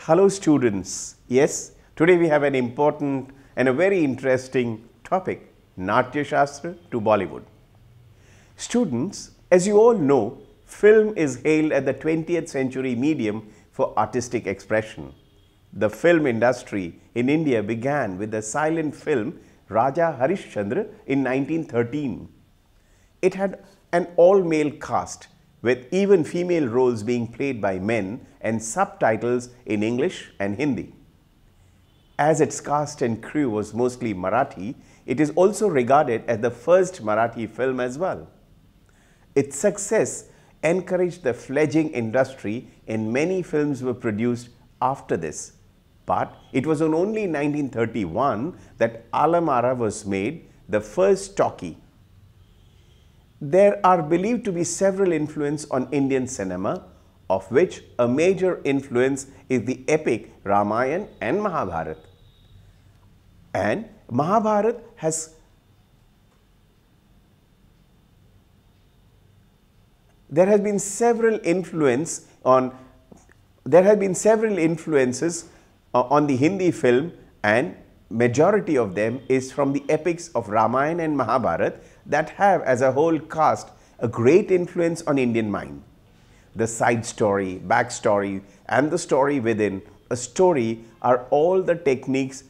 Hello students. Yes, today we have an important and a very interesting topic, Natyashastra to Bollywood. Students, as you all know, film is hailed as the 20th century medium for artistic expression. The film industry in India began with the silent film Raja Harishchandra in 1913. It had an all-male cast with even female roles being played by men and subtitles in English and Hindi. As its cast and crew was mostly Marathi, it is also regarded as the first Marathi film as well. Its success encouraged the fledgling industry and many films were produced after this. But it was on only 1931 that Alamara was made, the first talkie. There are believed to be several influences on Indian cinema, of which a major influence is the epic Ramayana and Mahabharata. And Mahabharata has there have been several influences on the Hindi film, and majority of them is from the epics of Ramayana and Mahabharata that have as a whole cast a great influence on Indian mind. The side story, backstory and the story within a story are all the techniques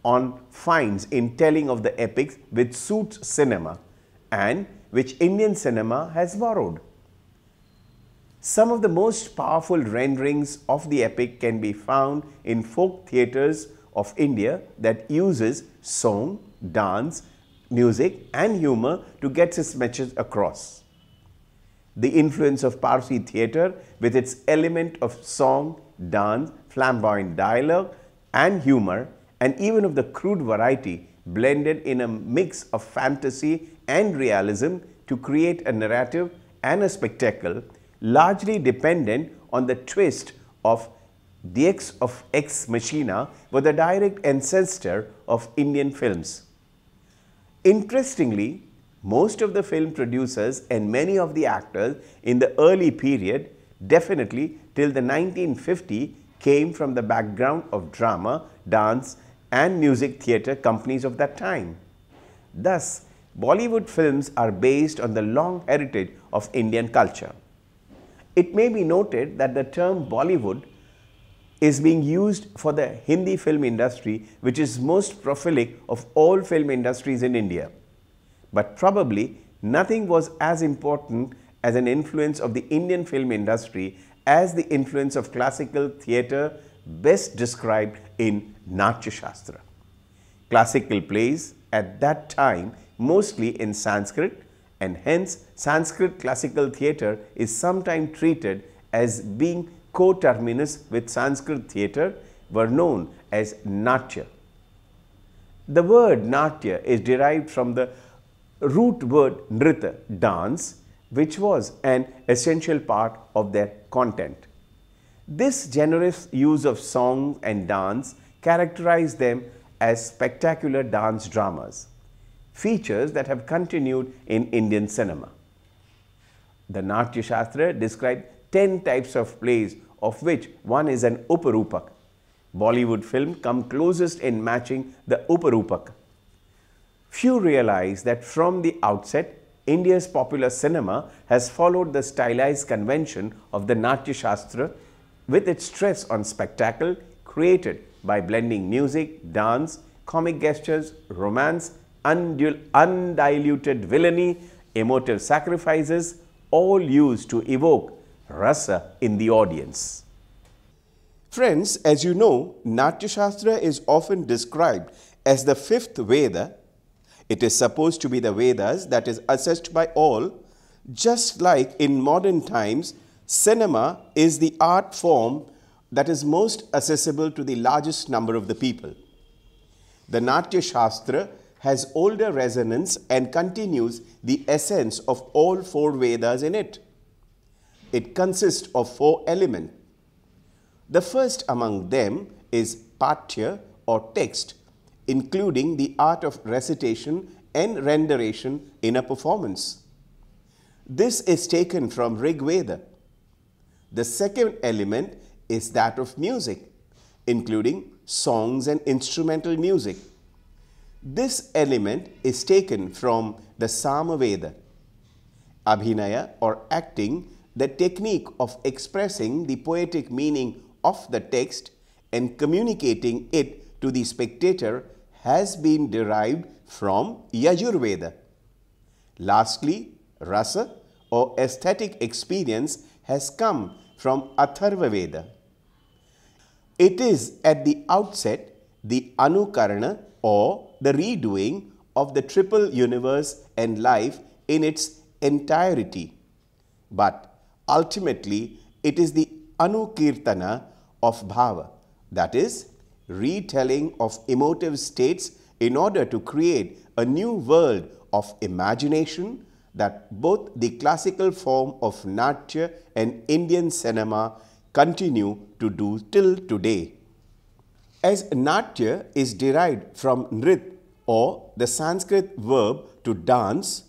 on finds in telling of the epics which suits cinema and which Indian cinema has borrowed. Some of the most powerful renderings of the epic can be found in folk theatres of India that uses song, dance, music and humor to get its message across. The influence of Parsi theatre with its element of song, dance, flamboyant dialogue and humor, and even of the crude variety blended in a mix of fantasy and realism to create a narrative and a spectacle, largely dependent on the twist of Deus ex machina, was the direct ancestor of Indian films. Interestingly, most of the film producers and many of the actors in the early period, definitely till the 1950, came from the background of drama, dance and music theatre companies of that time. Thus, Bollywood films are based on the long heritage of Indian culture. It may be noted that the term Bollywood is being used for the Hindi film industry, which is most prolific of all film industries in India. But probably nothing was as important as an influence of the Indian film industry as the influence of classical theatre, best described in Natyashastra. Classical plays at that time mostly in Sanskrit, and hence Sanskrit classical theatre is sometimes treated as being coterminous with Sanskrit theatre, were known as Natya. The word Natya is derived from the root word Nrita, dance, which was an essential part of their content. This generous use of song and dance characterized them as spectacular dance dramas, features that have continued in Indian cinema. The Natyashastra describes 10 types of plays, of which one is an Uparupaka. Bollywood film come closest in matching the Uparupaka. Few realize that from the outset, India's popular cinema has followed the stylized convention of the Natyashastra with its stress on spectacle created by blending music, dance, comic gestures, romance, undiluted villainy, emotive sacrifices, all used to evoke rasa in the audience. Friends, as you know, Natyashastra is often described as the fifth Veda. It is supposed to be the Vedas that is assessed by all. Just like in modern times, cinema is the art form that is most accessible to the largest number of the people. The Natyashastra has older resonance and continues the essence of all four Vedas in it. It consists of 4 elements. The first among them is Patya or text, including the art of recitation and renderation in a performance. This is taken from Rig Veda. The second element is that of music, including songs and instrumental music. This element is taken from the Samaveda. Abhinaya or acting, the technique of expressing the poetic meaning of the text and communicating it to the spectator, has been derived from Yajurveda. Lastly, rasa or aesthetic experience has come from Atharva Veda. It is at the outset the anukarana or the redoing of the triple universe and life in its entirety. But ultimately, it is the anukirtana of bhava, that is, retelling of emotive states in order to create a new world of imagination that both the classical form of Natya and Indian cinema continue to do till today. As Natya is derived from Nrit or the Sanskrit verb to dance,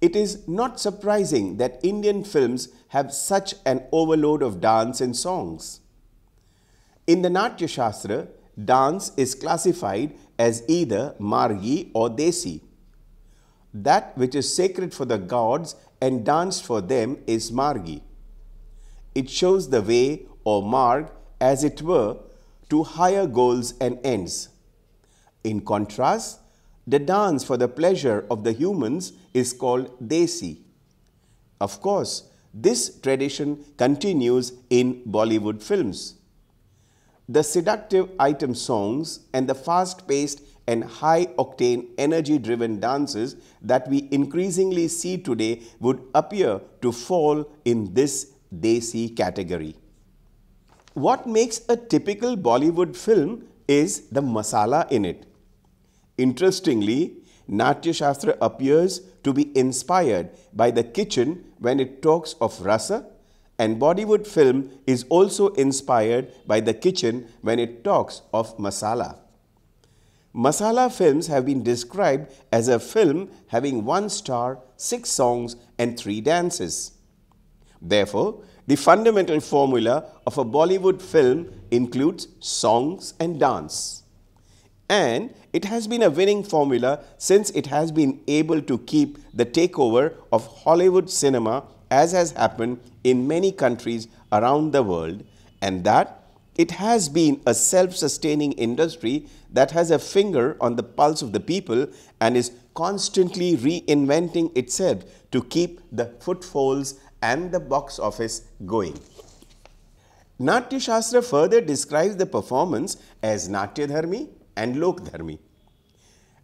it is not surprising that Indian films have such an overload of dance and songs. In the Natyashastra, dance is classified as either Margi or Desi. That which is sacred for the gods and danced for them is Margi. It shows the way or marg, as it were, to higher goals and ends. In contrast, the dance for the pleasure of the humans is called Desi. Of course, this tradition continues in Bollywood films. The seductive item songs and the fast-paced and high-octane energy-driven dances that we increasingly see today would appear to fall in this Desi category. What makes a typical Bollywood film is the masala in it. Interestingly, Natyashastra appears to be inspired by the kitchen when it talks of rasa, and Bollywood film is also inspired by the kitchen when it talks of masala. Masala films have been described as a film having 1 star, 6 songs and 3 dances. Therefore, the fundamental formula of a Bollywood film includes songs and dance. And it has been a winning formula since it has been able to keep the takeover of Hollywood cinema, as has happened in many countries around the world, and that it has been a self-sustaining industry that has a finger on the pulse of the people and is constantly reinventing itself to keep the footfalls and the box office going. Natyashastra further describes the performance as Natyadharmi and Lokdharmi.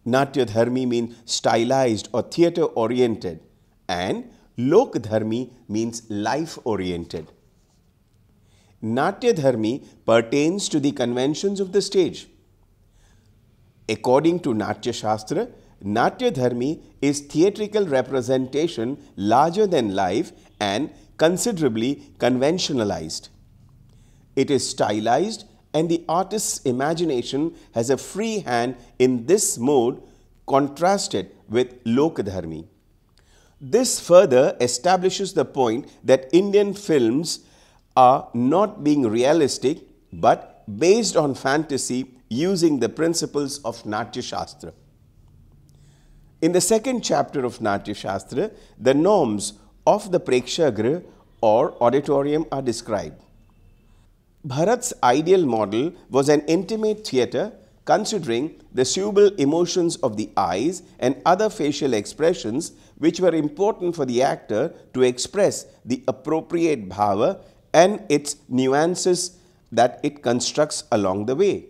Natyadharmi means stylized or theatre-oriented, and Lokdharmi means life-oriented. Natyadharmi pertains to the conventions of the stage. According to Natyashastra, Natyadharmi is theatrical representation larger than life and considerably conventionalized. It is stylized, and the artist's imagination has a free hand in this mode, contrasted with Lokdharmi. This further establishes the point that Indian films are not being realistic but based on fantasy using the principles of Natyashastra. In the second chapter of Natyashastra, the norms of the Prekshagrah or auditorium are described. Bharat's ideal model was an intimate theatre considering the subtle emotions of the eyes and other facial expressions which were important for the actor to express the appropriate bhava and its nuances that it constructs along the way.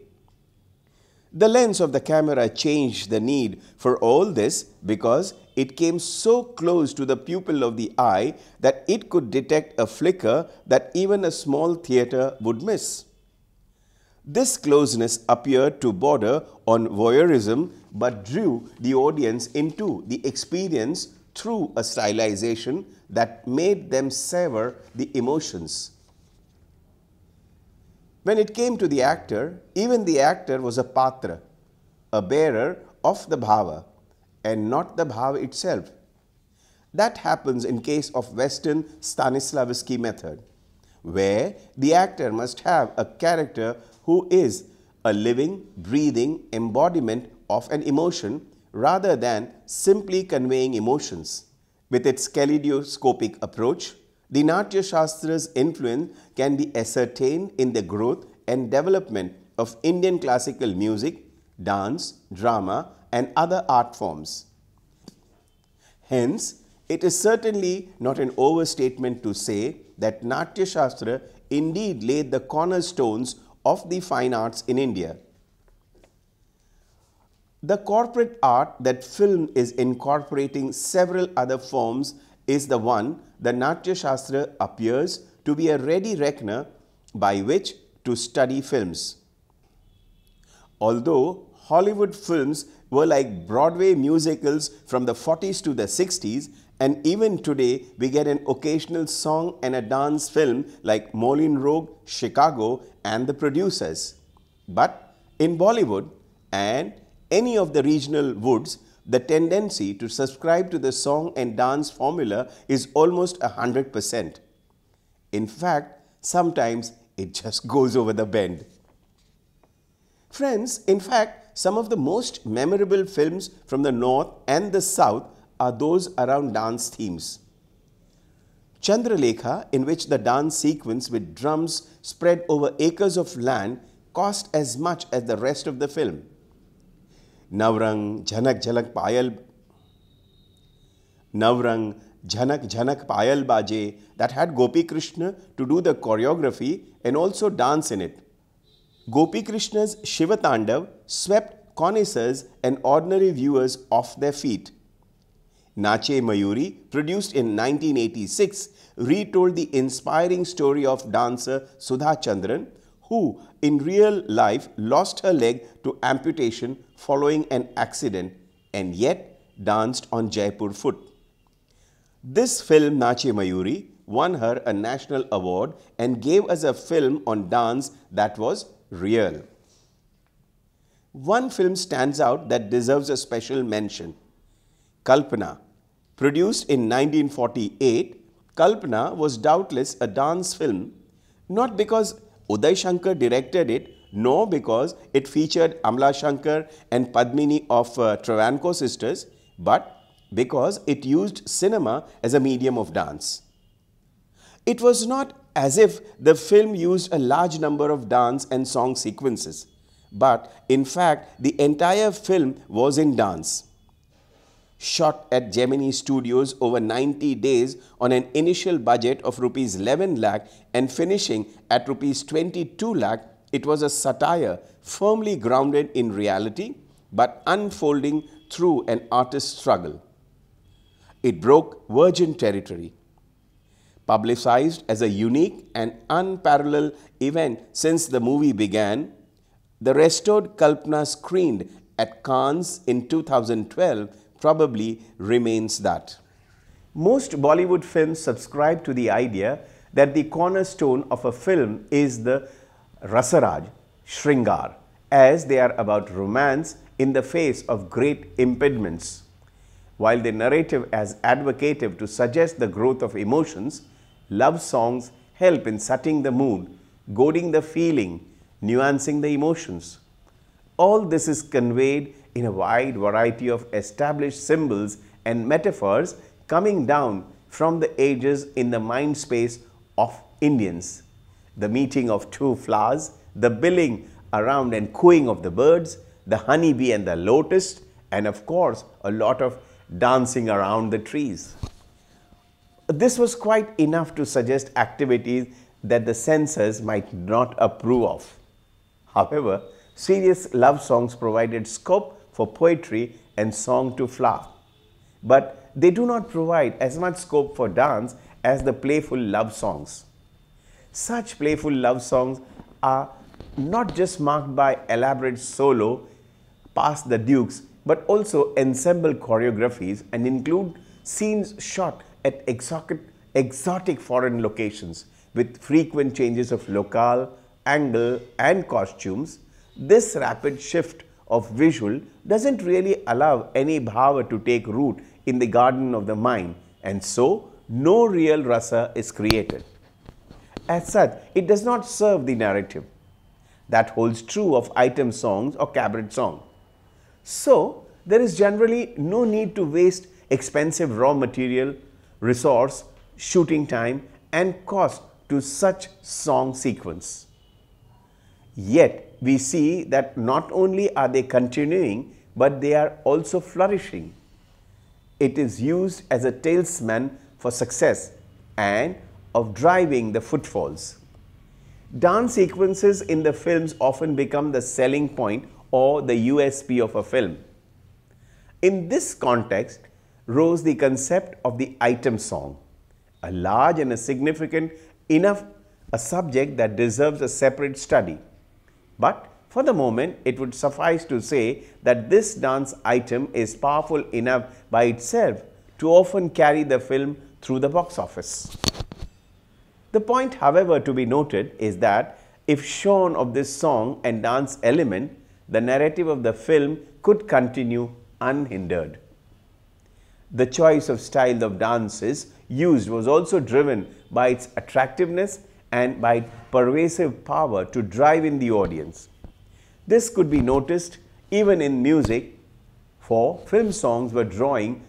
The lens of the camera changed the need for all this because it came so close to the pupil of the eye that it could detect a flicker that even a small theatre would miss. This closeness appeared to border on voyeurism but drew the audience into the experience through a stylization that made them savor the emotions. When it came to the actor, even the actor was a patra, a bearer of the bhava, and not the bhava itself. That happens in case of Western Stanislavski method. where the actor must have a character who is a living, breathing embodiment of an emotion rather than simply conveying emotions. With its kaleidoscopic approach, the Natyashastra's influence can be ascertained in the growth and development of Indian classical music, dance, drama, and other art forms. Hence, it is certainly not an overstatement to say that Natyashastra indeed laid the cornerstones of the fine arts in India. The corporate art that film is incorporating several other forms is the one the Natyashastra appears to be a ready reckoner by which to study films. Although Hollywood films were like Broadway musicals from the 40s to the 60s, and even today we get an occasional song and a dance film like Moulin Rouge, Chicago, and The Producers. But in Bollywood and any of the regional woods, the tendency to subscribe to the song and dance formula is almost 100%. In fact, sometimes it just goes over the bend. Friends, in fact, some of the most memorable films from the north and the south are those around dance themes. Chandralekha, in which the dance sequence with drums spread over acres of land, cost as much as the rest of the film. Navrang Jhanak Jhanak Payal Baje, that had Gopi Krishna to do the choreography and also dance in it. Gopi Krishna's Shiva Tandav swept connoisseurs and ordinary viewers off their feet. Nache Mayuri, produced in 1986, retold the inspiring story of dancer Sudha Chandran, who in real life lost her leg to amputation following an accident and yet danced on Jaipur foot. This film, Nache Mayuri, won her a national award and gave us a film on dance that was real. One film stands out that deserves a special mention. Kalpana. Produced in 1948, Kalpana was doubtless a dance film, not because Uday Shankar directed it, nor because it featured Amla Shankar and Padmini of Travancore sisters, but because it used cinema as a medium of dance. It was not as if the film used a large number of dance and song sequences, but in fact the entire film was in dance. Shot at Gemini Studios over 90 days on an initial budget of rupees 11 lakh and finishing at rupees 22 lakh, it was a satire firmly grounded in reality but unfolding through an artist's struggle. It broke virgin territory. Publicized as a unique and unparalleled event since the movie began, the restored Kalpana, screened at Cannes in 2012, probably remains that. Most Bollywood films subscribe to the idea that the cornerstone of a film is the Rasaraj, Shringar, as they are about romance in the face of great impediments. While the narrative is advocative to suggest the growth of emotions, love songs help in setting the mood, goading the feeling, nuancing the emotions. All this is conveyed in a wide variety of established symbols and metaphors coming down from the ages in the mind space of Indians. The meeting of two flowers, the billing around and cooing of the birds, the honeybee and the lotus, and of course a lot of dancing around the trees. This was quite enough to suggest activities that the censors might not approve of. However, serious love songs provided scope for poetry and song to flower. But they do not provide as much scope for dance as the playful love songs. Such playful love songs are not just marked by elaborate solo past the dukes, but also ensemble choreographies and include scenes shot at exotic foreign locations with frequent changes of locale, angle and costumes. This rapid shift of visual doesn't really allow any bhava to take root in the garden of the mind, and so no real rasa is created. As such, it does not serve the narrative. That holds true of item songs or cabaret song. So, there is generally no need to waste expensive raw material, resource, shooting time and cost to such song sequence. Yet, we see that not only are they continuing, but they are also flourishing. It is used as a talisman for success and of driving the footfalls. Dance sequences in the films often become the selling point or the USP of a film. In this context rose the concept of the item song, a large and a significant enough a subject that deserves a separate study. But for the moment, it would suffice to say that this dance item is powerful enough by itself to often carry the film through the box office. The point, however, to be noted is that if shorn of this song and dance element, the narrative of the film could continue unhindered. The choice of style of dances used was also driven by its attractiveness and by its pervasive power to drive in the audience. This could be noticed even in music, for film songs were drawing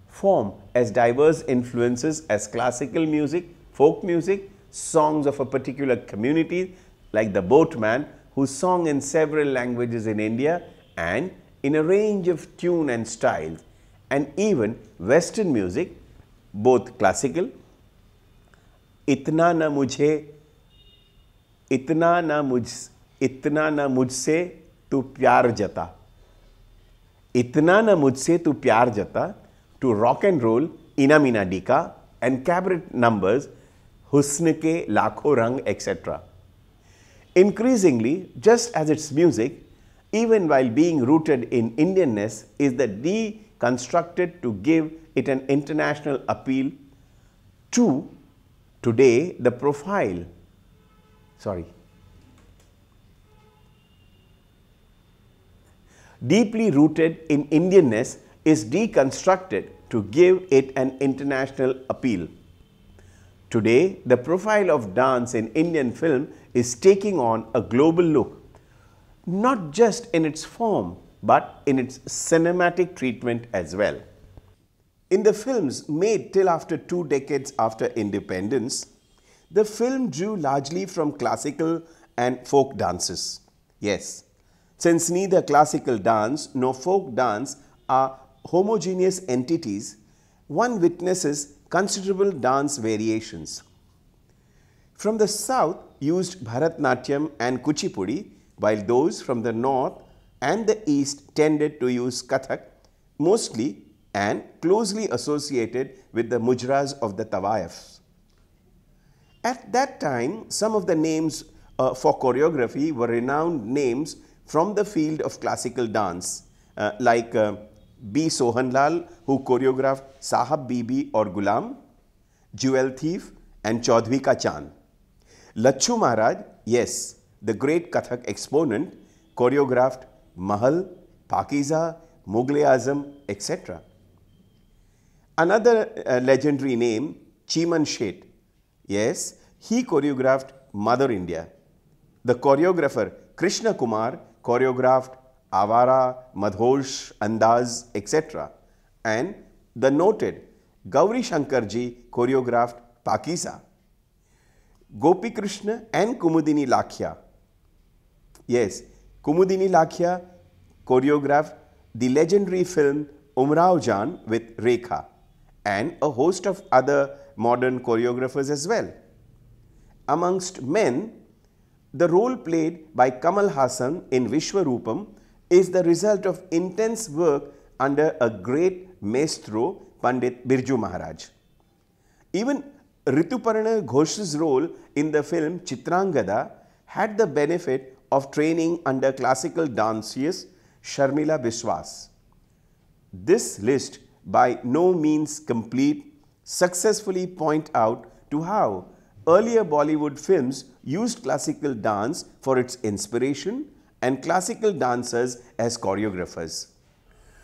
form as diverse influences as classical music, folk music, songs of a particular community like the boatman who sang in several languages in India and in a range of tune and styles, and even Western music, both classical, इतना न मुझसे तू प्यार जता, इतना न मुझसे तू प्यार जता, to rock and roll, Ina Mina Dika and cabaret numbers, Husn ke Lakho Rang, etc. Increasingly, just as its music, even while being rooted in Indianness, is the deconstructed to give it an international appeal to today the profile. Deeply rooted in Indianness is deconstructed to give it an international appeal. Today, the profile of dance in Indian film is taking on a global look, not just in its form, but in its cinematic treatment as well. In the films made till after 2 decades after independence, the film drew largely from classical and folk dances. Yes, since neither classical dance nor folk dance are homogeneous entities, one witnesses considerable dance variations. From the south used Bharatnatyam and Kuchipudi, while those from the north and the east tended to use Kathak, mostly and closely associated with the mujras of the Tawayafs. At that time, some of the names for choreography were renowned names from the field of classical dance, like B. Sohanlal, who choreographed Sahab Bibi or Gulam, Jewel Thief and Chaudhry Ka Chand. Lachu Maharaj, yes, the great Kathak exponent, choreographed Mahal, Pakiza, Mughal-e-Azam, etc. Another legendary name, Cheeman Sheth, yes, he choreographed Mother India. The choreographer Krishna Kumar choreographed Avara, Madhosh, Andaz, etc. And the noted Gauri Shankarji choreographed Pakiza. Gopi Krishna and Kumudini Lakhya. Yes, Kumudini Lakhya choreographed the legendary film Umrao Jaan with Rekha and a host of other modern choreographers as well. Amongst men, the role played by Kamal Hassan in Vishwarupam is the result of intense work under a great maestro, Pandit Birju Maharaj. Even Rituparna Ghosh's role in the film Chitrangada had the benefit of training under classical dancers Sharmila Biswas. This list, by no means complete, successfully point out to how earlier Bollywood films used classical dance for its inspiration and classical dancers as choreographers.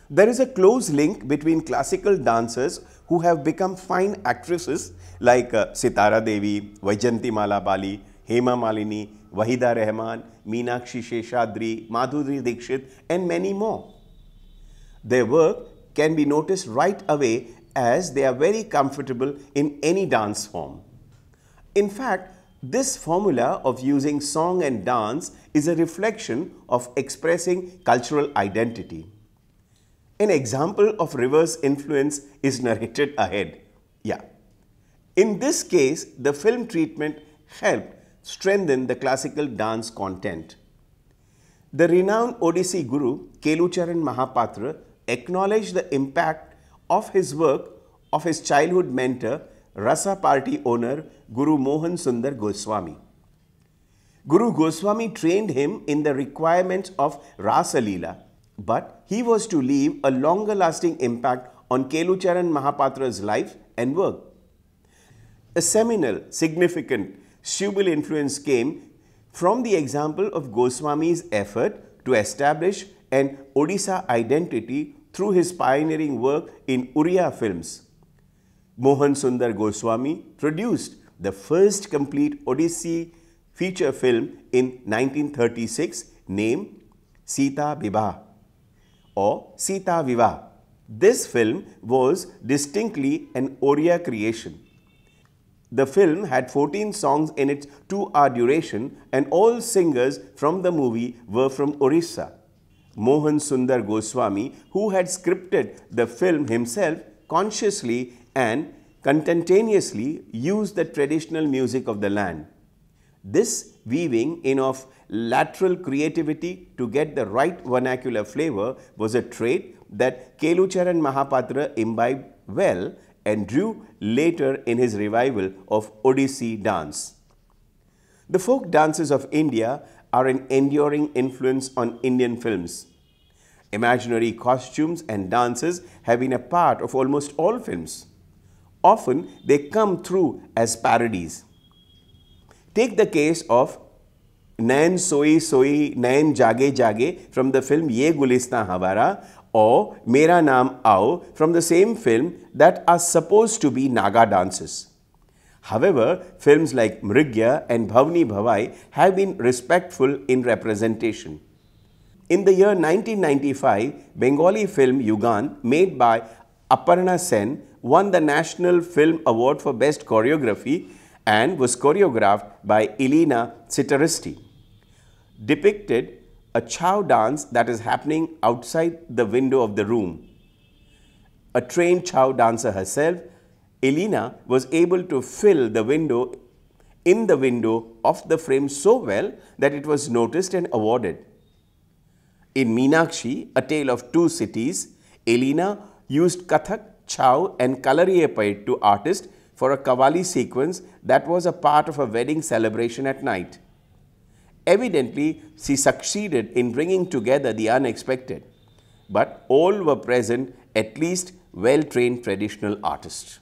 There is a close link between classical dancers who have become fine actresses like Sitara Devi, Vaijantimala Bali, Hema Malini, Wahida Rahman, Meenakshi Sheshadri, Madhuri Dixit, and many more. Their work can be noticed right away as they are very comfortable in any dance form. In fact, this formula of using song and dance is a reflection of expressing cultural identity. An example of reverse influence is narrated ahead. In this case, the film treatment helped strengthen the classical dance content. The renowned Odissi guru Kelucharan Mahapatra acknowledged the impact of his work of his childhood mentor, Rasa party owner Guru Mohan Sundar Goswami. Guru Goswami trained him in the requirements of Rasa Leela, but he was to leave a longer lasting impact on Kelucharan Mahapatra's life and work. A seminal, significant Shubal influence came from the example of Goswami's effort to establish an Odisha identity through his pioneering work in Uriya films. Mohan Sundar Goswami produced the first complete Odissi feature film in 1936 named Sita Bibah or Sita Bibah. This film was distinctly an Oriya creation. The film had 14 songs in its 2-hour duration and all singers from the movie were from Orissa. Mohan Sundar Goswami, who had scripted the film himself, consciously and contemporaneously used the traditional music of the land. This weaving in of lateral creativity to get the right vernacular flavor was a trait that Kelucharan Mahapatra imbibed well and drew later in his revival of Odissi dance. The folk dances of India are an enduring influence on Indian films. Imaginary costumes and dances have been a part of almost all films. Often they come through as parodies. Take the case of Nain Soi Soi Nain Jage Jage from the film Ye Gulistan Hawara or Mera Naam Aao from the same film that are supposed to be Naga dances. However, films like Mrigya and Bhavni Bhavai have been respectful in representation. In the year 1995, Bengali film Yugan, made by Aparna Sen, won the National Film Award for Best Choreography and was choreographed by Elena Sitaristi. Depicted a chow dance that is happening outside the window of the room. A trained chow dancer herself, Elena was able to fill the window of the frame so well that it was noticed and awarded. In Meenakshi, A Tale of Two Cities, Elena used Kathak, Chow and Kalariyappai to artists for a Qawwali sequence that was a part of a wedding celebration at night. Evidently, she succeeded in bringing together the unexpected, but all were present, at least well-trained traditional artists.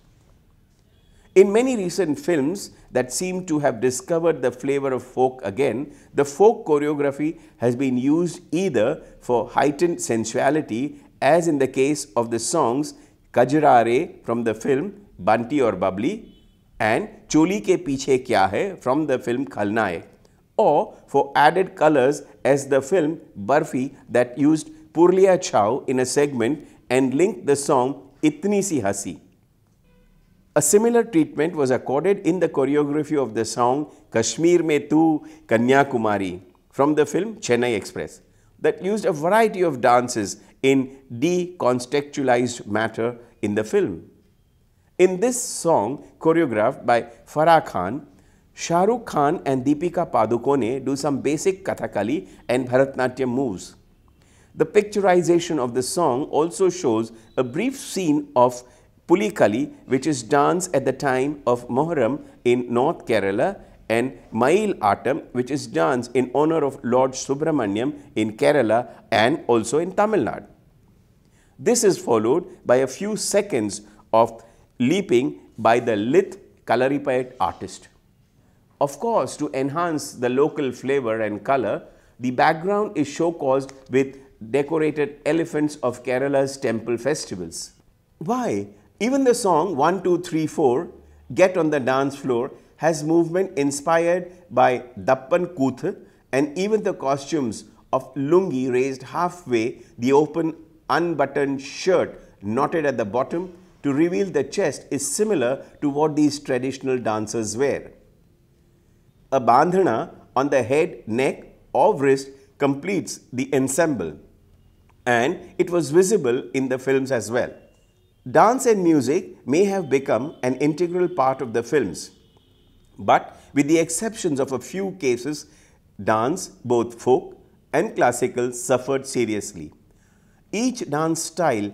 In many recent films that seem to have discovered the flavor of folk again, the folk choreography has been used either for heightened sensuality, as in the case of the songs Kajrare from the film Banti or Babli and Choli Ke Piche Kya Hai from the film Khalnayak, or for added colors as the film Barfi that used Purliya Chow in a segment and linked the song Itni Si Hasi. A similar treatment was accorded in the choreography of the song Kashmir Mein Tu Kanyakumari from the film Chennai Express that used a variety of dances in decontextualized matter in the film. In this song, choreographed by Farah Khan, Shah Rukh Khan and Deepika Padukone do some basic Kathakali and Bharatnatyam moves. The picturization of the song also shows a brief scene of Pulikali, which is dance at the time of Moharram in North Kerala, and Mail Atam, which is dance in honor of Lord Subramaniam in Kerala and also in Tamil Nadu. This is followed by a few seconds of leaping by the Lith Kalaripayat artist. Of course, to enhance the local flavor and color, the background is showcased with decorated elephants of Kerala's temple festivals. Why Even the song 1, 2, 3, 4, Get on the Dance Floor, has movement inspired by Dappan Kooth, and even the costumes of lungi raised halfway, the open unbuttoned shirt knotted at the bottom to reveal the chest is similar to what these traditional dancers wear. A bandhana on the head, neck or wrist completes the ensemble, and it was visible in the films as well. Dance and music may have become an integral part of the films, but with the exceptions of a few cases, dance, both folk and classical, suffered seriously. Each dance style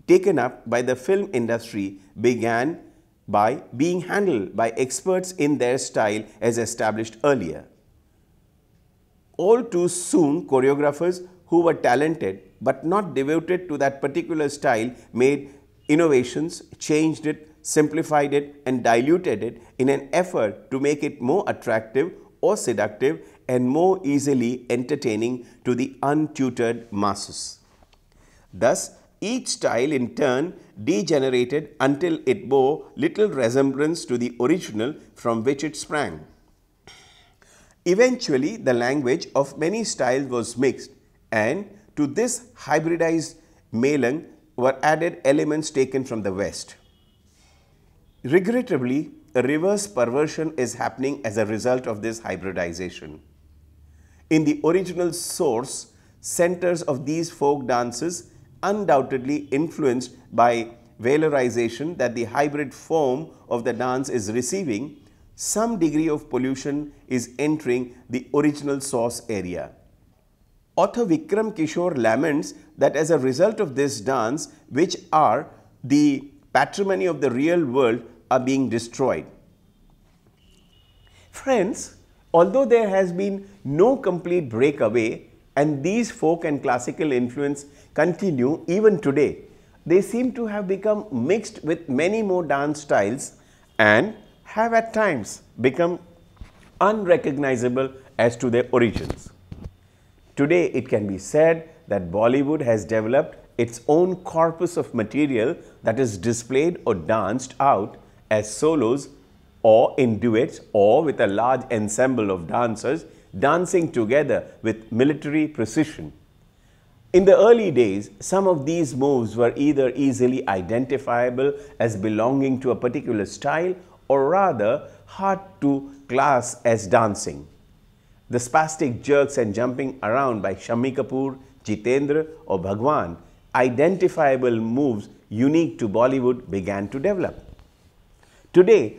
taken up by the film industry began by being handled by experts in their style as established earlier. All too soon, choreographers who were talented but not devoted to that particular style made innovations, changed it, simplified it and diluted it in an effort to make it more attractive or seductive and more easily entertaining to the untutored masses. Thus, each style in turn degenerated until it bore little resemblance to the original from which it sprang. Eventually, the language of many styles was mixed, and to this hybridized melang were added elements taken from the West. Regrettably, a reverse perversion is happening as a result of this hybridization. In the original source, centers of these folk dances undoubtedly influenced by valorization that the hybrid form of the dance is receiving, some degree of pollution is entering the original source area. Author Vikram Kishore laments that as a result of this dance, which are the patrimony of the real world, are being destroyed. Friends, although there has been no complete breakaway and these folk and classical influence continue even today, they seem to have become mixed with many more dance styles and have at times become unrecognizable as to their origins. Today, it can be said that Bollywood has developed its own corpus of material that is displayed or danced out as solos or in duets or with a large ensemble of dancers dancing together with military precision. In the early days, some of these moves were either easily identifiable as belonging to a particular style or rather hard to class as dancing. The spastic jerks and jumping around by Shammi Kapoor, Jitendra or Bhagwan, identifiable moves unique to Bollywood, began to develop. Today,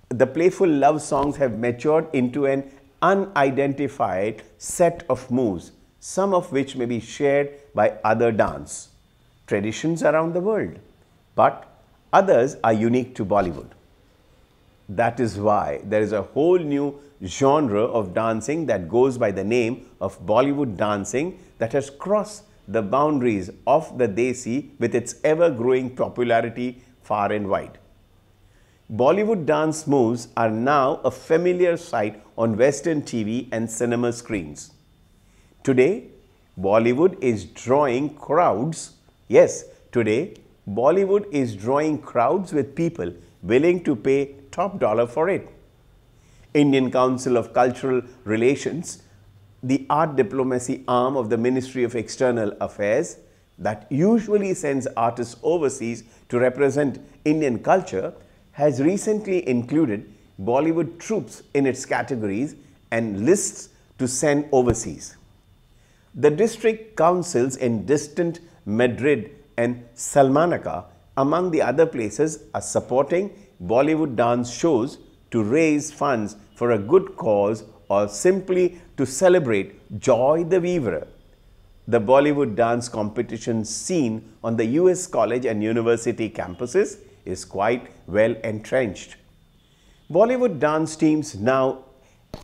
the playful love songs have matured into an unidentified set of moves, some of which may be shared by other dance traditions around the world, but others are unique to Bollywood. That is why there is a whole new genre of dancing that goes by the name of Bollywood dancing that has crossed the boundaries of the Desi with its ever-growing popularity far and wide. Bollywood dance moves are now a familiar sight on Western TV and cinema screens. Today, Bollywood is drawing crowds. Yes, today, Bollywood is drawing crowds with people willing to pay top dollar for it. Indian Council of Cultural Relations, the art diplomacy arm of the Ministry of External Affairs that usually sends artists overseas to represent Indian culture, has recently included Bollywood troupes in its categories and lists to send overseas. The district councils in distant Madrid and Salamanca, among the other places, are supporting Bollywood dance shows to raise funds for a good cause or simply to celebrate Joy the Weaver. The Bollywood dance competition scene on the US college and university campuses is quite well entrenched. Bollywood dance teams now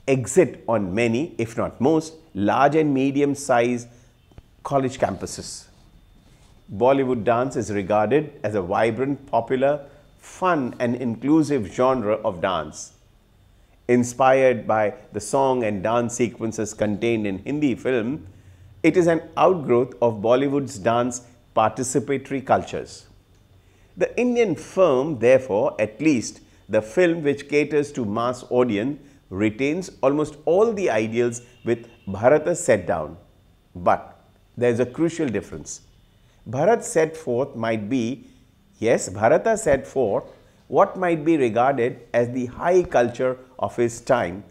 exist on many, if not most, large and medium-sized college campuses. Bollywood dance is regarded as a vibrant, popular, fun and inclusive genre of dance. Inspired by the song and dance sequences contained in Hindi film, it is an outgrowth of Bollywood's dance participatory cultures. The Indian film, therefore, at least the film which caters to mass audience, retains almost all the ideals with Bharata set down. But there is a crucial difference. Bharata set forth what might be regarded as the high culture of his time.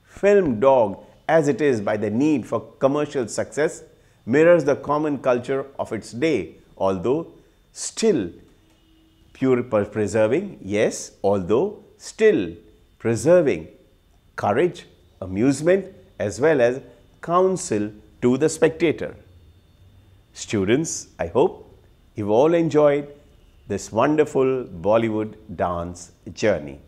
Film, dogged as it is by the need for commercial success, mirrors the common culture of its day, although still preserving courage, amusement, as well as counsel to the spectator. Students, I hope you've all enjoyed this wonderful Bollywood dance journey.